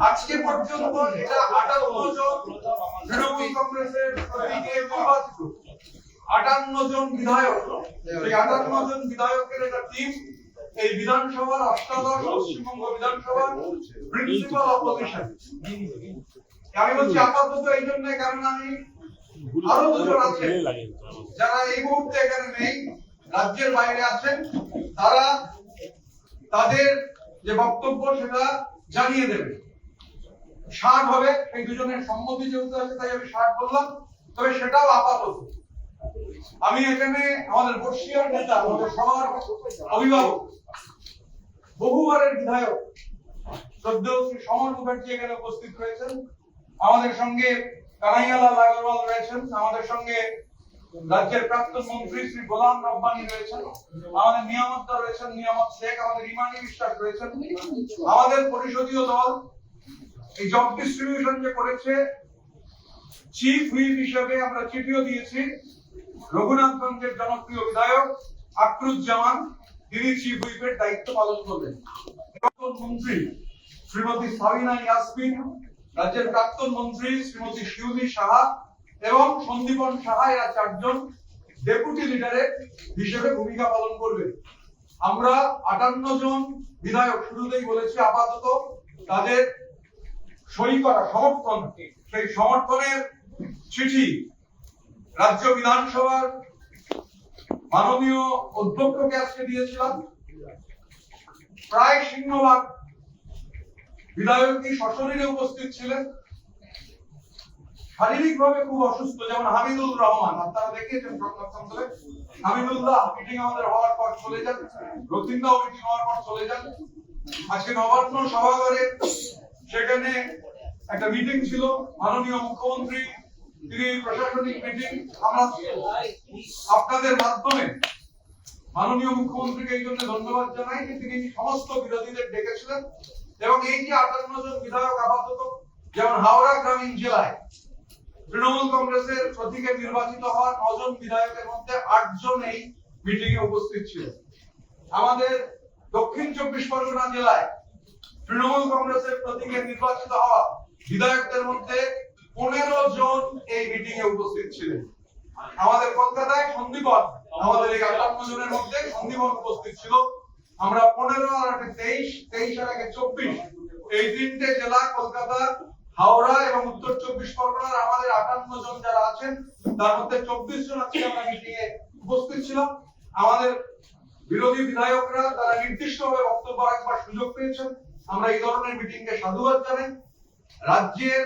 আজকে পর্যন্ত এটা 58 জন তৃণমূল কংগ্রেসের প্রতীকে নির্বাচিত 58 জন বিধায়ক, সেই 58 জন বিধায়কের একটা টিম এই বিধানসভার অষ্টাদশ পশ্চিমবঙ্গ বিধানসভার প্রিন্সিপাল অপোজিশন। আমি বলছি আপাতত এই জন্য, কারণ আমি আরো দুজন আছেন যারা এই মুহূর্তে এখানে নেই, রাজ্যের বাইরে আছেন, তারা তাদের যে বক্তব্য সেটা জানিয়ে দেবে। 60 হবে, এই দুজনের সম্মতি যেহেতু আছে তাই আমি 60 বললাম, তবে সেটাও আপাতত। আমি এখানে আমাদের বর্ষিয়ার নেতা, আমাদের সবার অভিভাবক, বহুবারের বিধায়ক শ্রদ্ধেয় শ্রী সমর মুখার্জি এখানে উপস্থিত রয়েছেন, আমাদের সঙ্গে কানাইয়ালাল আগরওয়াল রয়েছেন, আমাদের সঙ্গে রাজ্যের প্রাক্তন মন্ত্রী শ্রী গোলাম রব্বানি রয়েছেন, আমাদের নিয়ামতদা রয়েছেন, নিয়ামত শেখ, আমাদের ইমানি বিশ্বাস রয়েছেন, আমাদের পরিষদীয় দল এই জব ডিস্ট্রিবিউশন যে করেছে, চিফ হুইপ হিসেবে আমরা চিঠিও দিয়েছি রঘুনাথগঞ্জের জনপ্রিয় বিধায়ক আকরুজ্জামান, তিনি চিফ হুইপের দায়িত্ব পালন করবেন। প্রাক্তন মন্ত্রী শ্রীমতী সাবিনা ইয়াসমিন, রাজ্যের প্রাক্তন মন্ত্রী শ্রীমতী শিউলি সাহা এবং সন্দীপন সাহা, এরা 4 জন ডেপুটি লিডারের হিসেবে ভূমিকা পালন করবে। আমরা 58 জন বিধায়ক শুরুতেই বলেছি আপাতত তাদের সই করা সমর্থন, সেই সমর্থনের চিঠি রাজ্য বিধানসভার মাননীয় অধ্যক্ষকে আজকে দিয়েছিলাম। প্রায় সিংহভাগ বিধায়কই সশরীরে উপস্থিত ছিলেন। শারীরিকভাবে খুব অসুস্থ, যেমন হামিদুল রহমান, আপনারা দেখেছেন সংবাদপত্রে, হামিদুল্লাহ মিটিং আমাদের হওয়ার পর চলে যান, রতিনদাও মিটিং হওয়ার পর চলে যান। আজকে নবান্ন সভাঘরে সেখানে একটা মিটিং ছিল, মাননীয় মুখ্যমন্ত্রী তিনি প্রশাসনিক মিটিং, আমরা আপনাদের মাধ্যমে মাননীয় মুখ্যমন্ত্রীকে এই জন্য ধন্যবাদ জানাই যে তিনি সমস্ত বিরোধীদের ডেকেছিলেন। এবং এই যে 58 জন বিধায়ক আপাতত, যেমন হাওড়া গ্রামীণ জেলায় তৃণমূল কংগ্রেসের প্রতীকে নির্বাচিত হওয়া 9 জন বিধায়কের মধ্যে 8 জন এই মিটিং এ উপস্থিত ছিলেন। আমাদের দক্ষিণ 24 পরগনা জেলায় তৃণমূল কংগ্রেসের প্রতীকে নির্বাচিত হওয়া বিধায়কদের মধ্যে 15 জন এই মিটিং এ উপস্থিত ছিলেন। আমাদের কলকাতায় সন্দীপন, আমাদের এই 58 জনের মধ্যে সন্দীপন উপস্থিত ছিল। আমরা 15 আর 23 আর 24 এই 3টে জেলা, কলকাতা, হাওড়া এবং উত্তর 24 পরগনার আমাদের 58 জন যারা আছেন তার মধ্যে 24 জন আজকে আমরা মিটিং এ উপস্থিত ছিলাম। আমাদের বিরোধী বিধায়করা তারা নির্দিষ্টভাবে বক্তব্য রাখবার সুযোগ পেয়েছেন, আমরা এই ধরনের মিটিং কে সাধুবাদ জানাই। রাজ্যের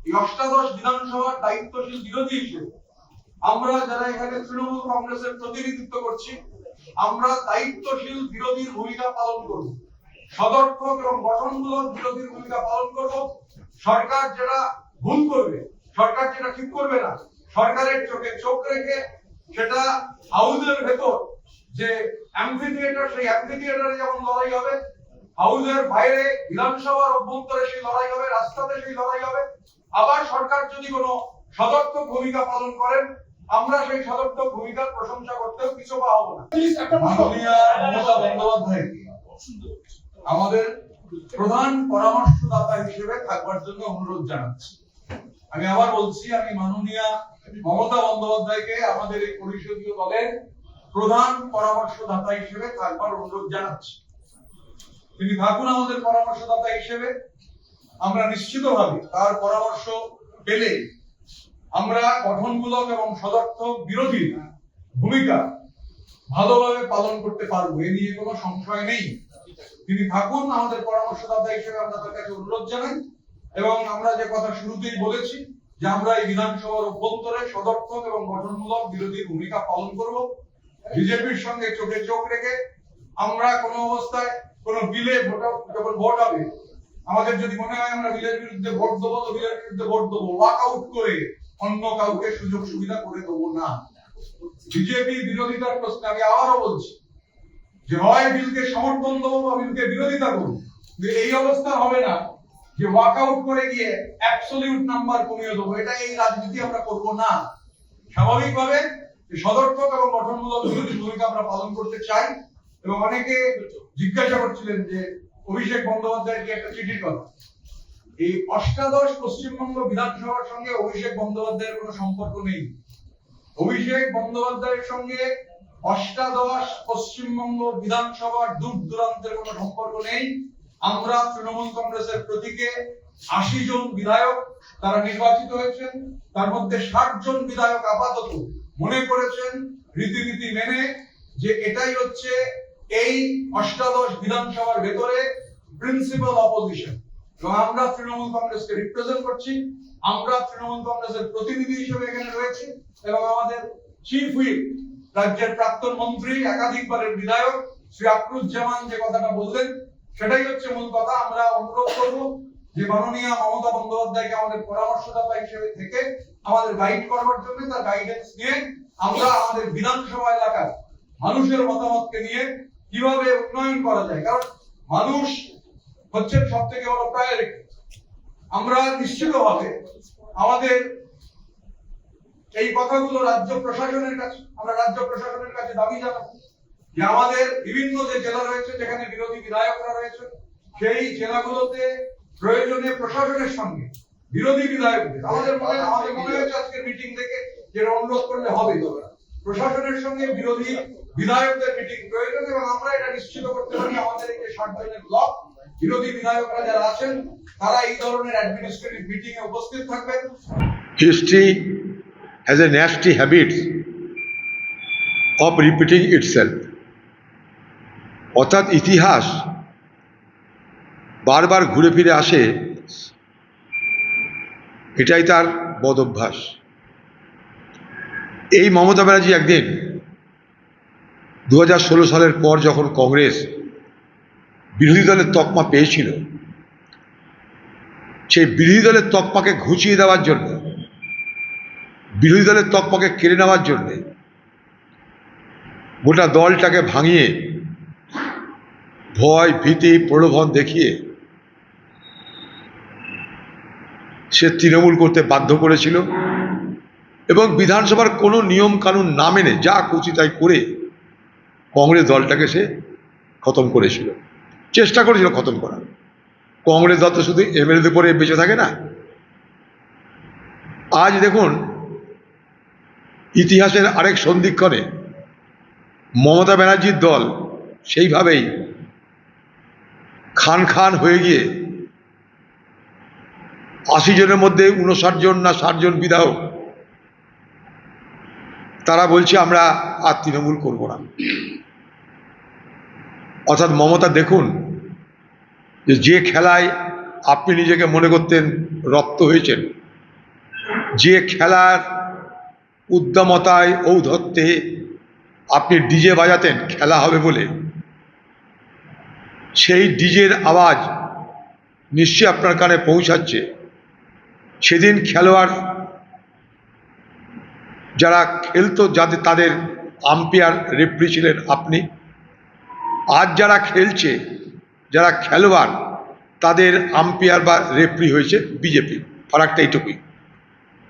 এই অষ্টাদশ বিধানসভার দায়িত্বশীল বিরোধী হিসেবে আমরা যারা এখানে তৃণমূল কংগ্রেসের প্রতিনিধিত্ব করছি, আমরা দায়িত্বশীল বিরোধীর ভূমিকা পালন করব, সদর্থক এবং গঠনমূলক বিরোধীর ভূমিকা পালন করব। সরকার যেটা ভুল করবে, সরকার যেটা ঠিক করবে না, সরকারের চোখে চোখ রেখে সেটা হাউসের ভেতর যে অ্যাম্ফিথিয়েটার, সেই অ্যাম্ফিথিয়েটারে যেমন লড়াই হবে, হাউসের বাইরে বিধানসভার অভ্যন্তরে সেই লড়াই হবে, রাস্তাতে সেই লড়াই হবে। আবার সরকার যদি কোনো সদর্থক ভূমিকা পালন করেন, আমরা সেই সদর্থক ভূমিকার প্রশংসা করতেও কিছু পাবো না। মাননীয় মমতা বন্দ্যোপাধ্যায় আমাদের প্রধান পরামর্শদাতা হিসেবে থাকবার জন্য অনুরোধ জানাচ্ছি। আমি আবার বলছি, আমি মাননীয় মমতা বন্দ্যোপাধ্যায়কে আমাদের এই পরিষদীয় দলের প্রধান পরামর্শদাতা হিসেবে থাকবার অনুরোধ জানাচ্ছি। তিনি থাকুন আমাদের পরামর্শদাতা হিসেবে। আমরা নিশ্চিতভাবে তার পরামর্শ পেলে আমরা গঠনমূলক এবং সদর্থক বিরোধী ভূমিকা ভালোভাবে পালন করতে পারবো, এ নিয়ে কোনো সংশয় নেই। তিনি থাকুন আমাদের পরামর্শদাতা হিসেবে, আমরা তার কাছে অনুরোধ জানাই। এবং আমরা যে কথা শুরুতেই বলেছি যে আমরা এই বিধানসভার অভ্যন্তরে সদর্থক এবং গঠনমূলক বিরোধী ভূমিকা পালন করব। বিজেপির সঙ্গে চোখে চোখ রেখে আমরা কোনো অবস্থায় কোনো বিলে যখন ভোট হবে, আমাদের যদি মনে হয় আমরা বিলের বিরুদ্ধে ভোট দেবো, তো বিলের বিরুদ্ধে ভোট দেবো, ওয়াক আউট করে অন্য কাউকে সুযোগ সুবিধা করে দেবো না। বিজেপি বিরোধিতার প্রশ্নে আমি আবারও বলছি যে হয় বিলকে সমর্থন দেবো বা বিলকে বিরোধিতা করবো, এই অবস্থা হবে না যে ওয়াক আউট করে গিয়ে অ্যাবসলিউট নাম্বার কমিয়ে দেবো। এটা এই রাজনীতি আমরা করবো না। স্বাভাবিকভাবে সদর্থক এবং গঠনমূলক বিরোধী ভূমিকা আমরা পালন করতে চাই। এবং অনেকে জিজ্ঞাসা করছিলেন যে অভিষেক বন্দ্যোপাধ্যায়ের কি একটা চিঠির কথা, এই অষ্টাদশ পশ্চিমবঙ্গ বিধানসভার সঙ্গে অভিষেক বন্দ্যোপাধ্যায়ের কোনো সম্পর্ক নেই। অভিষেক বন্দ্যোপাধ্যায়ের সঙ্গে অষ্টাদশ পশ্চিমবঙ্গ বিধানসভার দূর দূরান্তের কোনো সম্পর্ক নেই। আমরা তৃণমূল কংগ্রেসের প্রতীকে 80 জন বিধায়ক তারা নির্বাচিত হয়েছেন, তার মধ্যে 60 জন বিধায়ক আপাতত মনে করেছেন রীতিনীতি মেনে যে এটাই হচ্ছে এই অষ্টাদশ বিধানসভার ভেতরে প্রিন্সিপাল অপোজিশন। এবং আমরা তৃণমূল কংগ্রেসকে রিপ্রেজেন্ট করছি, আমরা তৃণমূল কংগ্রেসের প্রতিনিধি হিসেবে এখানে রয়েছি এবং আমাদের চিফ হুইপ রাজ্যের প্রাক্তন মন্ত্রী একাধিকবারের বিধায়ক শ্রী আক্রুজ্জামান যে কথাটা বললেন সেটাই হচ্ছে মূল কথা। আমরা অনুরোধ করব যে মাননীয় মমতা বন্দ্যোপাধ্যায়কে আমাদের পরামর্শদাতা হিসেবে থেকে আমাদের গাইড করবার জন্য, তার গাইডেন্স নিয়ে আমরা আমাদের বিধানসভা এলাকার মানুষের মতামতকে নিয়ে কিভাবে উন্নয়ন করা যায়, কারণ মানুষ হচ্ছেন সব থেকে বড় প্রায়োরিটি। আমরা নিশ্চিতভাবে আমাদের এই কথাগুলো রাজ্য প্রশাসনের কাছে দাবি জানাবো যে আমাদের বিভিন্ন যে জেলা রয়েছে যেখানে বিরোধী বিধায়করা রয়েছে সেই জেলাগুলোতে প্রয়োজনে প্রশাসনের সঙ্গে বিরোধী বিধায়কদের আমাদের মনে হয়েছে আজকের মিটিং থেকে যেটা অনুরোধ করলে হবে, প্রশাসনের সঙ্গে বিরোধী বিধায়কদের মিটিং প্রয়োজন এবং আমরা এটা নিশ্চিত করতে পারি আমাদের এই যে 60 জনের ব্লক বিরোধী বিধায়করা যারা আছেন তারা এই ধরনের অ্যাডমিনিস্ট্রেটিভ মিটিং এ উপস্থিত থাকবেন। History has a nasty habit of repeating itself. অর্থাৎ ইতিহাস বারবার ঘুরে ফিরে আসে, এটাই তার বদ অভ্যাস। এই মমতা ব্যানার্জি একদিন 2016 সালের পর যখন কংগ্রেস বিরোধী দলের তকমা পেয়েছিল, সেই বিরোধী দলের তকমাকে ঘুচিয়ে দেওয়ার জন্য, বিরোধী দলের তকমাকে কেড়ে নেওয়ার জন্য গোটা দলটাকে ভাঙিয়ে ভয় ভীতি প্রলোভন দেখিয়ে সে তৃণমূল করতে বাধ্য করেছিল এবং বিধানসভার কোনো নিয়ম কানুন না মেনে যা খুশি তাই করে কংগ্রেস দলটাকে সে খতম করেছিল, চেষ্টা করেছিল খতম করার। কংগ্রেস দল তো শুধু এমএলএদের উপরে বেঁচে থাকে না। আজ দেখুন ইতিহাসের আরেক সন্ধিক্ষণে মমতা ব্যানার্জির দল সেইভাবেই খান খান হয়ে গিয়ে 80 জনের মধ্যে 59 জন না 60 জন বিধায়ক তারা বলছে আমরা আর তৃণমূল করব না। অর্থাৎ মমতা দেখুন যে খেলায় আপনি নিজেকে মনে করতেন রপ্ত হয়েছেন, যে খেলার উদ্দামতায় ঔদ্ধত্যে আপনি ডিজে বাজাতেন খেলা হবে বলে, সেই ডিজের আওয়াজ নিশ্চয়ই আপনার কানে পৌঁছাচ্ছে। সেদিন খেলোয়াড় যারা খেলতো যাদের তাদের আম্পায়ার রেফারি ছিলেন আপনি, আজ যারা খেলছে যারা খেলোয়াড় তাদের আম্পায়ার বা রেফারি হয়েছে বিজেপি। ফারাকটা এইটুকুই,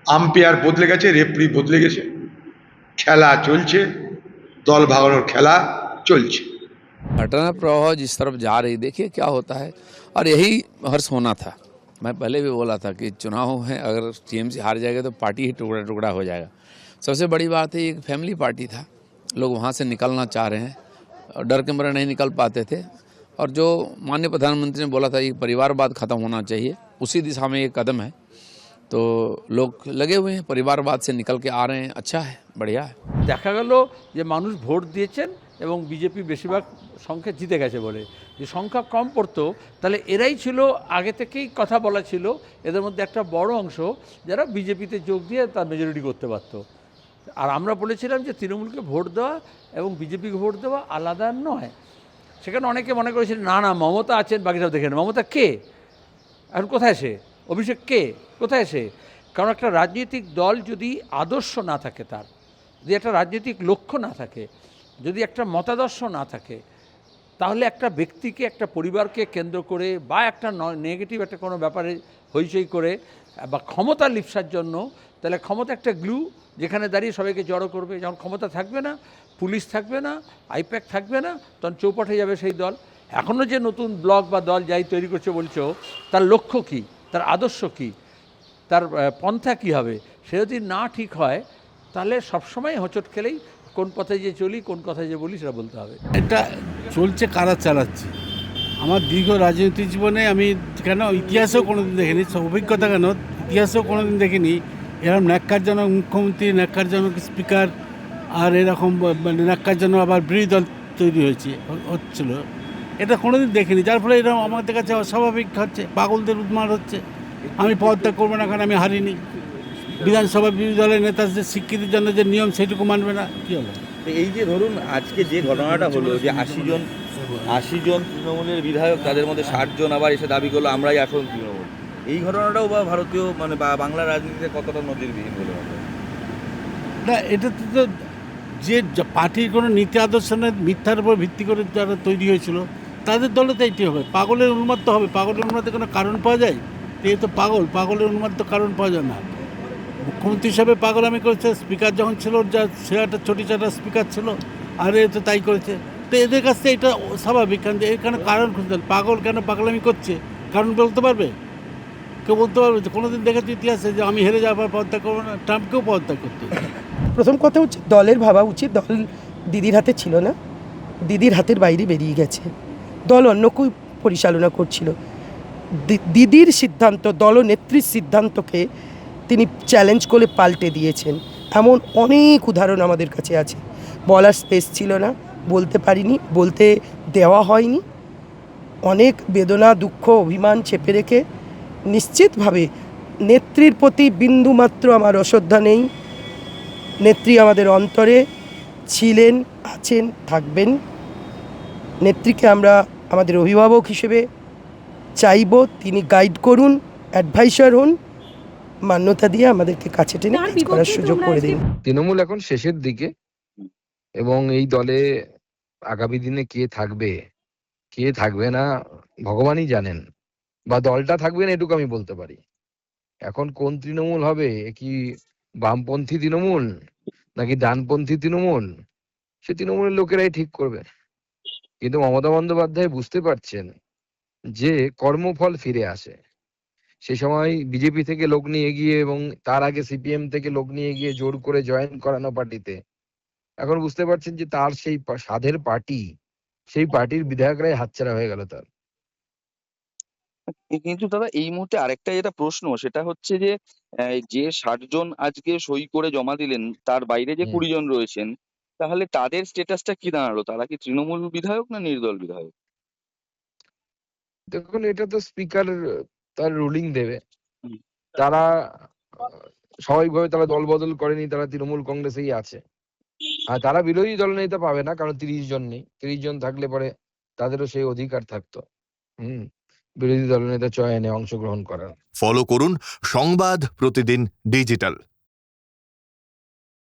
আম্পায়ার বদলে গেছে, রেফারি বদলে গেছে, খেলা চলছে, দল ভাগানোর খেলা চলছে। घटना प्रवाह जिस तरफ जा रही, देखिए क्या होता है, और यही हर्ष होना था। मैं पहले भी बोला था कि चुनाव है, अगर टीएमसी हार जाएगा तो पार्टी ही टुकड़ा टुकड़ा हो जाएगा। सबसे बड़ी बात है एक फैमिली पार्टी था, लोग वहाँ से निकलना चाह रहे हैं, डर के मारे नहीं निकल पाते थे। और जो माननीय प्रधानमंत्री ने बोला था ये परिवारवाद खत्म होना चाहिए, उसी दिशा में एक कदम है। तो लोग लगे हुए हैं, परिवारवाद से निकल के आ रहे हैं, अच्छा है, बढ़िया है। দেখা গেল যে মানুষ ভোট দিয়েছেন এবং বিজেপি বেশিরভাগ সংখ্যা জিতে গেছে বলে, যে সংখ্যা কম পড়তো তাহলে এরাই ছিল আগে থেকেই কথা বলা ছিল এদের মধ্যে একটা বড় অংশ যারা বিজেপিতে যোগ দিয়ে তার মেজরিটি করতে পারত। আর আমরা বলেছিলাম যে তৃণমূলকে ভোট দেওয়া এবং বিজেপিকে ভোট দেওয়া আলাদা নয়। সেখানে অনেকে মনে করেছিলেন না না মমতা আছেন, বাকি সব দেখেন। মমতা কে? এখন কোথায় সে? অভিষেক কে? কোথায় সে? কারণ একটা রাজনৈতিক দল যদি আদর্শ না থাকে, তার যদি একটা রাজনৈতিক লক্ষ্য না থাকে, যদি একটা মতাদর্শ না থাকে, তাহলে একটা ব্যক্তিকে, একটা পরিবারকে কেন্দ্র করে বা একটা নেগেটিভ একটা কোনো ব্যাপারে হইচই করে বা ক্ষমতা লিপ্সার জন্য, তাহলে ক্ষমতা একটা গ্লু যেখানে দাঁড়িয়ে সবাইকে জড়ো করবে। যখন ক্ষমতা থাকবে না, পুলিশ থাকবে না, আইপ্যাক থাকবে না, তখন চৌপাটে যাবে সেই দল। এখনও যে নতুন ব্লক বা দল যাই তৈরি করছে বলছো, তার লক্ষ্য কী? তার আদর্শ কী, তার পন্থা কী হবে, সে যদি না ঠিক হয় তাহলে সবসময় হোঁচট খেলেই কোন পথে যে চলি কোন কথায় যে বলি সেটা বলতে হবে। এটা চলছে কারা চালাচ্ছে। আমার দীর্ঘ রাজনৈতিক জীবনে আমি কেন ইতিহাসেও কোনোদিন দেখিনি, অভিজ্ঞতা কেন ইতিহাসেও কোনোদিন দেখিনি এরকম ন্যাক্কারজনক মুখ্যমন্ত্রী, ন্যাক্কারজনক স্পিকার, আর এরকম মানে ন্যাক্কারজনক আবার বিরোধী দল তৈরি হচ্ছিল, এটা কোনোদিন দেখিনি। যার ফলে এরকম আমাদের কাছে অস্বাভাবিক হচ্ছে, পাগলদের উন্মাদ হচ্ছে। আমি পদত্যাগ করবো না, কারণ আমি হারিনি। বিধানসভা বিরোধী দলের নেতাদের স্বীকৃতির জন্য যে নিয়ম সেটুকু মানবে না, কী হবে? তো এই যে ধরুন আজকে যে ঘটনাটা হলো যে ৮০ জন তৃণমূলের বিধায়ক, তাদের মধ্যে ৬০ জন আবার এসে দাবি করলো আমরাই আসল তৃণমূল, এই ঘটনাটাও বা ভারতীয় মানে বা বাংলা রাজনীতিতে কতটা নজিরবিহীন বলে মনে হয়? না, এটা তো যে পার্টির কোনো নীতি আদর্শ নেই, মিথ্যার উপর ভিত্তি করে যারা তৈরি হয়েছিল তাদের দলে তো এইটি হবে। পাগলের উন্মাদ তো হবে, পাগলের উন্মাদের কোনো কারণ পাওয়া যায়? এ তো পাগলের উন্মাদ তো কারণ পাওয়া যায় না। মুখ্যমন্ত্রী হিসাবে পাগলামি করেছে, স্পিকার যখন ছিল যা সে একটা ছোটিচাটা স্পিকার ছিল, আর এ তো তাই করেছে। তো এদের কাছ থেকে এটা স্বাভাবিক, কারণ এখানে কারণ খুঁজতেন, পাগল কেন পাগলামি করছে কারণ বলতে পারবে? কেউ বলতে পারবে যে কোনোদিন দেখেছি ইতিহাসে যে আমি হেরে যাওয়ার পর পদত্যাগ করবো না? ট্রাম্পকেও পদত্যাগ করতে হয়েছে। প্রথম কথা হচ্ছে দলের ভাবা উচিত, দল দিদির হাতে ছিল না, দিদির হাতের বাইরে বেরিয়ে গেছে, দল অন্য কেউ পরিচালনা করছিল। দিদির সিদ্ধান্ত, দলনেত্রীর সিদ্ধান্তকে তিনি চ্যালেঞ্জ করে পাল্টে দিয়েছেন, এমন অনেক উদাহরণ আমাদের কাছে আছে। বলার স্পেস ছিল না, বলতে পারিনি, বলতে দেওয়া হয়নি, অনেক বেদনা, দুঃখ, অভিমান চেপে রেখে নিশ্চিতভাবে নেত্রীর প্রতি বিন্দুমাত্র আমার অশ্রদ্ধা নেই। নেত্রী আমাদের অন্তরে ছিলেন, আছেন, থাকবেন। নেত্রীকে আমরা আমাদের অভিভাবক হিসেবে চাইব, তিনি গাইড করুন, অ্যাডভাইসার হন, মান্যতা দিয়ে আমাদেরকে কাছে টেনে কাজ করার সুযোগ করে দিন। তৃণমূল এখন শেষের দিকে, এবং এই দলে আগামী দিনে কে থাকবে কে থাকবে না ভগবানই জানেন, বা দলটা থাকবে না এটুকু আমি বলতে পারি। এখন কোন তৃণমূল হবে, কি বামপন্থী তৃণমূল নাকি ডানপন্থী তৃণমূল, সে তৃণমূলের লোকেরাই ঠিক করবে। কিন্তু মমতা বন্দ্যোপাধ্যায় বুঝতে পারছেন যে কর্মফল ফিরে আসে। সে সময় বিজেপি থেকে লোক নিয়ে গিয়ে এবং তার আগে সিপিএম থেকে লোক নিয়ে গিয়ে জোর করে জয়েন করানো পার্টিতে, এখন বুঝতে পারছেন যে তার সেই সাধের পার্টি, সেই পার্টির বিধায়করাই হাতছাড়া হয়ে গেল তার। কিন্তু দাদা এই মুহূর্তে আরেকটা যেটা প্রশ্ন সেটা হচ্ছে যে যে ৬০ জন আজকে সই করে জমা দিলেন তার বাইরে যে ২০ জন রয়েছেন, তাহলে তাদের স্ট্যাটাসটা কি দাঁড়ালো? তারা কি তৃণমূল বিধায়ক না নির্দল বিধায়ক? দেখুন, এটা তো স্পিকার তার রুলিং দেবে। হুম। তারা স্বাভাবিকভাবে তারা দল বদল করেনি, তারা তৃণমূল কংগ্রেসেই আছে। আর তারা বিরোধী দলনেতা পাবে না, কারণ ৩০ জন নেই। ৩০ জন থাকলে পরে তাদেরও সেই অধিকার থাকতো বিরোধী দলনেতা চয়নে অংশগ্রহণ করার। ফলো করুন সংবাদ প্রতিদিন ডিজিটাল।